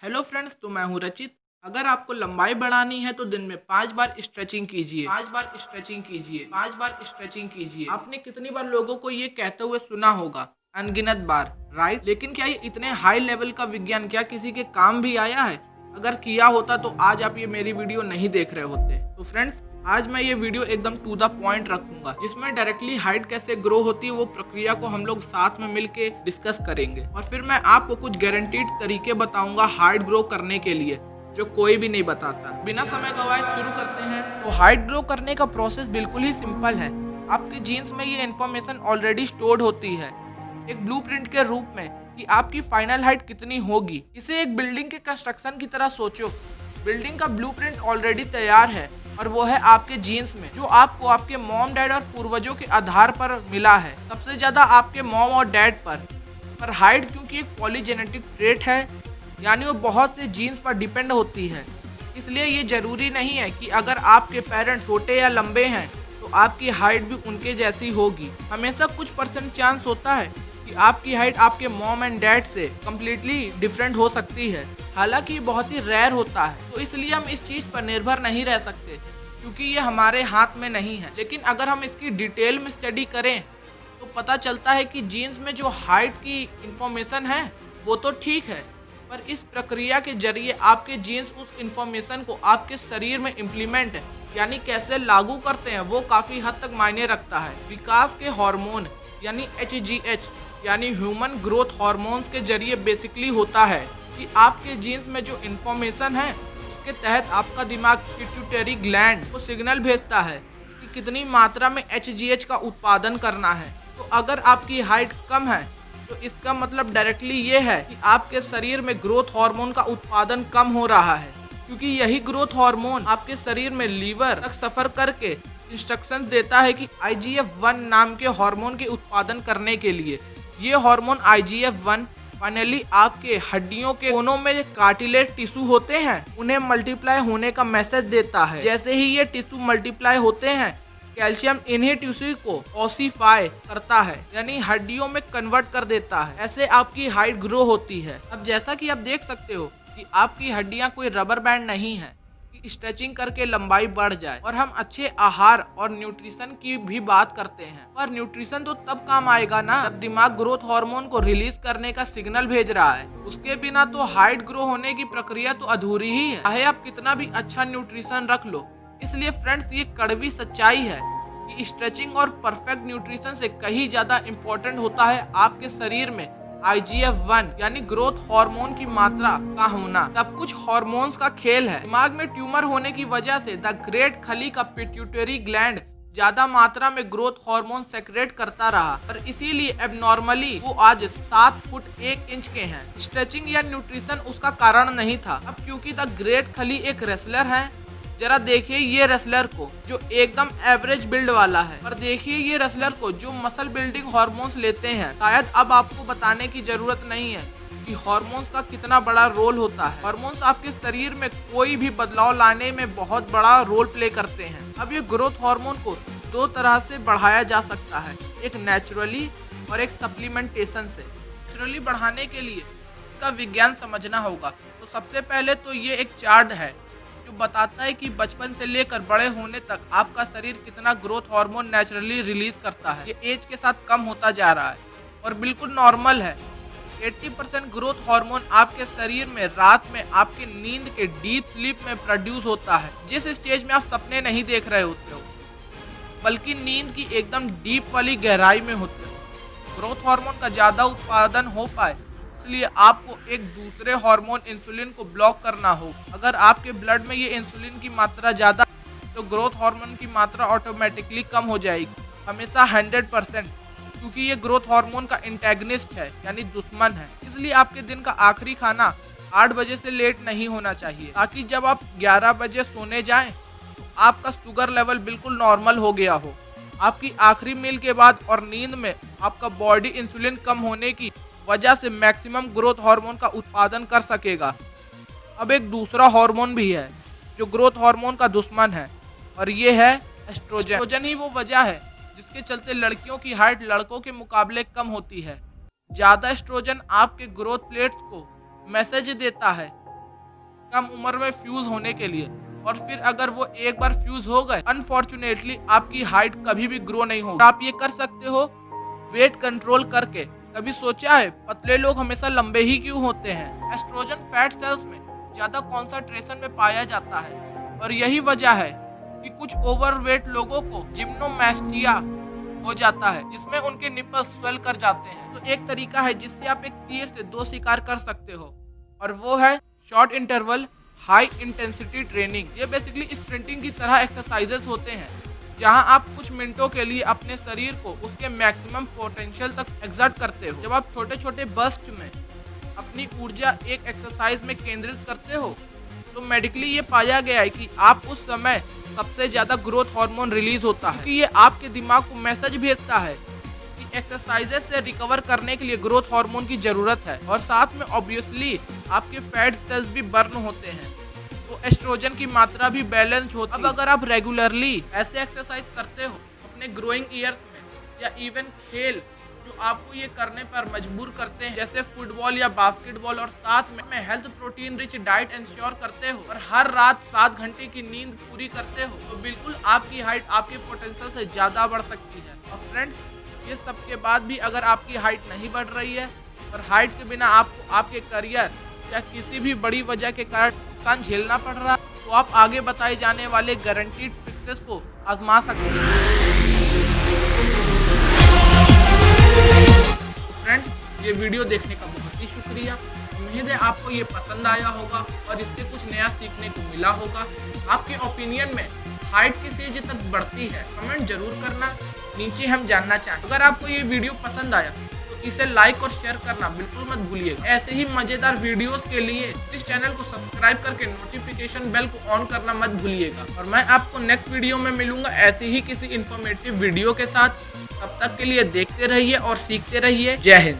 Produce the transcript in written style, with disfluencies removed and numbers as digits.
Hello friends, तो मैं हूं रचित। अगर आपको लंबाई बढ़ानी है तो दिन में 5 बार स्ट्रेचिंग कीजिए, 5 बार स्ट्रेचिंग कीजिए, 5 बार स्ट्रेचिंग कीजिए। आपने कितनी बार लोगों को ये कहते हुए सुना होगा? अनगिनत बार, राइट? लेकिन क्या ये इतने हाई लेवल का विज्ञान क्या किसी के काम भी आया है? अगर किया होता तो आज आप ये मेरी वीडियो नहीं देख रहे होते। तो फ्रेंड्स, आज मैं ये वीडियो एकदम टू द पॉइंट रखूंगा, जिसमें डायरेक्टली हाइट कैसे ग्रो होती है वो प्रक्रिया को हम लोग साथ में मिलके डिस्कस करेंगे। और फिर मैं आपको कुछ गारंटीड तरीके बताऊंगा हाइट ग्रो करने के लिए, जो कोई भी नहीं बताता। बिना समय गवाए शुरू करते हैं। तो हाइट ग्रो करने का प्रोसेस बिल्कुल ही सिंपल है। आपके जीन्स में ये इन्फॉर्मेशन ऑलरेडी स्टोर्ड होती है एक ब्लूप्रिंट के रूप में कि आपकी फाइनल हाइट कितनी होगी। इसे एक बिल्डिंग के कंस्ट्रक्शन की तरह सोचो। बिल्डिंग का ब्लूप्रिंट ऑलरेडी तैयार है और वो है आपके जीन्स में, जो आपको आपके मॉम डैड और पूर्वजों के आधार पर मिला है, सबसे ज्यादा आपके मॉम और डैड पर हाइट क्योंकि एक पॉलीजेनेटिक ट्रेट है, यानी वो बहुत से जीन्स पर डिपेंड होती है। इसलिए ये जरूरी नहीं है कि अगर आपके पेरेंट्स छोटे या लंबे हैं तो आपकी हाइट भी उनके जैसी होगी। हमेशा कुछ परसेंट चांस होता है कि आपकी हाइट आपके मॉम एंड डैड से कम्प्लीटली डिफरेंट हो सकती है। हालांकि ये बहुत ही रेयर होता है, तो इसलिए हम इस चीज़ पर निर्भर नहीं रह सकते क्योंकि ये हमारे हाथ में नहीं है। लेकिन अगर हम इसकी डिटेल में स्टडी करें तो पता चलता है कि जीन्स में जो हाइट की इंफॉर्मेशन है वो तो ठीक है, पर इस प्रक्रिया के जरिए आपके जीन्स उस इंफॉर्मेशन को आपके शरीर में इम्प्लीमेंट यानी कैसे लागू करते हैं वो काफ़ी हद तक मायने रखता है। विकास के हार्मोन यानी HGH यानी ह्यूमन ग्रोथ हार्मोन्स के जरिए बेसिकली होता है कि आपके जीन्स में जो इन्फॉर्मेशन है उसके तहत आपका दिमाग पिट्यूटरी ग्लैंड को सिग्नल भेजता है कि कितनी मात्रा में HGH का उत्पादन करना है। तो अगर आपकी हाइट कम है तो इसका मतलब डायरेक्टली ये है कि आपके शरीर में ग्रोथ हार्मोन का उत्पादन कम हो रहा है, क्योंकि यही ग्रोथ हार्मोन आपके शरीर में लीवर तक सफर करके इंस्ट्रक्शंस देता है कि IGF-1 नाम के हार्मोन के उत्पादन करने के लिए। ये हार्मोन IGF-1 फाइनली आपके हड्डियों के कोनों में कार्टिलेज टिश्यू होते हैं उन्हें मल्टीप्लाई होने का मैसेज देता है। जैसे ही ये टिश्यू मल्टीप्लाई होते हैं, कैल्शियम इन्हीं टिश्यू को ऑसिफाई करता है यानी हड्डियों में कन्वर्ट कर देता है। ऐसे आपकी हाइट ग्रो होती है। अब जैसा कि आप देख सकते हो कि आपकी हड्डियां कोई रबर बैंड नहीं है कि स्ट्रेचिंग करके लंबाई बढ़ जाए। और हम अच्छे आहार और न्यूट्रिशन की भी बात करते हैं, पर न्यूट्रिशन तो तब काम आएगा ना जब दिमाग ग्रोथ हार्मोन को रिलीज करने का सिग्नल भेज रहा है। उसके बिना तो हाइट ग्रो होने की प्रक्रिया तो अधूरी ही है, चाहे आप कितना भी अच्छा न्यूट्रिशन रख लो। इसलिए फ्रेंड्स, ये कड़वी सच्चाई है कि स्ट्रेचिंग और परफेक्ट न्यूट्रिशन से कहीं ज्यादा इम्पोर्टेंट होता है आपके शरीर में IGF-1 यानी ग्रोथ हार्मोन की मात्रा का होना। सब कुछ हार्मोन्स का खेल है। दिमाग में ट्यूमर होने की वजह से द ग्रेट खली का पिट्यूटरी ग्लैंड ज्यादा मात्रा में ग्रोथ हार्मोन सेक्रेट करता रहा और इसीलिए एबनॉर्मली वो आज 7 फुट 1 इंच के हैं। स्ट्रेचिंग या न्यूट्रिशन उसका कारण नहीं था। अब क्योंकि द ग्रेट खली एक रेसलर है, जरा देखिए ये रेसलर को जो एकदम एवरेज बिल्ड वाला है, और देखिए ये रेसलर को जो मसल बिल्डिंग हार्मोन्स लेते हैं। शायद अब आपको बताने की जरूरत नहीं है कि हार्मोन्स का कितना बड़ा रोल होता है। हार्मोन्स आपके शरीर में कोई भी बदलाव लाने में बहुत बड़ा रोल प्ले करते हैं। अब ये ग्रोथ हार्मोन को 2 तरह से बढ़ाया जा सकता है, एक नेचुरली और एक सप्लीमेंटेशन से। नेचुरली बढ़ाने के लिए इसका विज्ञान समझना होगा। तो सबसे पहले तो ये एक चार्ट है जो बताता है कि बचपन से लेकर बड़े होने तक आपका शरीर कितना ग्रोथ हार्मोन नेचुरली रिलीज करता है। ये एज के साथ कम होता जा रहा है और बिल्कुल नॉर्मल है। 80% ग्रोथ हार्मोन आपके शरीर में रात में आपके नींद के डीप स्लीप में प्रोड्यूस होता है, जिस स्टेज में आप सपने नहीं देख रहे होते हो बल्कि नींद की एकदम डीप वाली गहराई में होते हो। ग्रोथ हार्मोन का ज्यादा उत्पादन हो पाए इसलिए आपको एक दूसरे हार्मोन इंसुलिन को ब्लॉक करना हो। अगर आपके ब्लड में ये इंसुलिन की मात्रा ज्यादा तो ग्रोथ हार्मोन की मात्रा ऑटोमेटिकली कम हो जाएगी, हमेशा 100%, क्योंकि ये ग्रोथ हार्मोन का एंटेगनिस्ट है यानी दुश्मन है। इसलिए आपके दिन का आखिरी खाना 8 बजे से लेट नहीं होना चाहिए, ताकि जब आप 11 बजे सोने जाएं तो आपका शुगर लेवल बिल्कुल नॉर्मल हो गया हो। आपकी आखिरी मील के बाद और नींद में आपका बॉडी इंसुलिन कम होने की वजह से मैक्सिमम ग्रोथ हार्मोन का उत्पादन कर सकेगा। अब एक दूसरा हार्मोन भी है जो ग्रोथ हार्मोन का दुश्मन है, और ये है एस्ट्रोजन। एस्ट्रोजन ही वो वजह है जिसके चलते लड़कियों की हाइट लड़कों के मुकाबले कम होती है। ज्यादा एस्ट्रोजन आपके ग्रोथ प्लेट्स को मैसेज देता है कम उम्र में फ्यूज होने के लिए, और फिर अगर वो एक बार फ्यूज हो गए, अनफॉर्चुनेटली आपकी हाइट कभी भी ग्रो नहीं होगी। आप ये कर सकते हो वेट कंट्रोल करके। कभी सोचा है पतले लोग हमेशा लंबे ही क्यों होते हैं? एस्ट्रोजन फैट सेल्स में ज्यादा कॉन्सेंट्रेशन में पाया जाता है, और यही वजह है कि कुछ ओवरवेट लोगों को जिम्नोमास्टिया हो जाता है, जिसमें उनके निपल्स स्वेल कर जाते हैं। तो एक तरीका है जिससे आप एक तीर से दो शिकार कर सकते हो, और वो है short interval high intensity training. ये बेसिकली स्प्रिंटिंग की तरह एक्सरसाइजेस होते हैं, जहां आप कुछ मिनटों के लिए अपने शरीर को उसके मैक्सिमम पोटेंशियल तक एक्सर्ट करते हो। जब आप छोटे छोटे बर्स्ट में अपनी ऊर्जा एक एक्सरसाइज में केंद्रित करते हो, तो मेडिकली ये पाया गया है कि आप उस समय सबसे ज्यादा ग्रोथ हार्मोन रिलीज होता है, क्योंकि ये आपके दिमाग को मैसेज भेजता है कि एक्सरसाइजेस से रिकवर करने के लिए ग्रोथ हार्मोन की जरूरत है, और साथ में ऑब्वियसली आपके फैट सेल्स भी बर्न होते हैं, तो एस्ट्रोजन की मात्रा भी बैलेंस होती है। अब अगर आप रेगुलरली ऐसे एक्सरसाइज करते हो अपने ग्रोइंग ईयर्स में, या इवन खेल जो आपको ये करने पर मजबूर करते हैं, जैसे फुटबॉल या बास्केटबॉल, और साथ में health protein rich diet ensure करते हो, और हर रात 7 घंटे की नींद पूरी करते हो, तो बिल्कुल आपकी हाइट आपके पोटेंशियल से ज्यादा बढ़ सकती है। और फ्रेंड्स, ये सब के बाद भी अगर आपकी हाइट नहीं बढ़ रही है, और हाइट के बिना आपको आपके करियर या किसी भी बड़ी वजह के कारण नुकसान झेलना पड़ रहा है, तो आप आगे बताए जाने वाले गारंटीड फिक्सेस को आजमा सकते हैं। फ्रेंड्स, ये वीडियो देखने का बहुत ही शुक्रिया। उम्मीद है आपको ये पसंद आया होगा और इससे कुछ नया सीखने को मिला होगा। आपके ओपिनियन में हाइट किस एज तक बढ़ती है, कमेंट जरूर करना, नीचे हम जानना चाहें। अगर आपको ये वीडियो पसंद आया तो इसे लाइक और शेयर करना बिल्कुल मत भूलिएगा। ऐसे ही मजेदार वीडियोस के लिए इस चैनल को सब्सक्राइब करके नोटिफिकेशन बेल को ऑन करना मत भूलिएगा। और मैं आपको नेक्स्ट वीडियो में मिलूंगा ऐसे ही किसी इंफॉर्मेटिव वीडियो के साथ। तब तक के लिए देखते रहिए और सीखते रहिए। जय हिंद।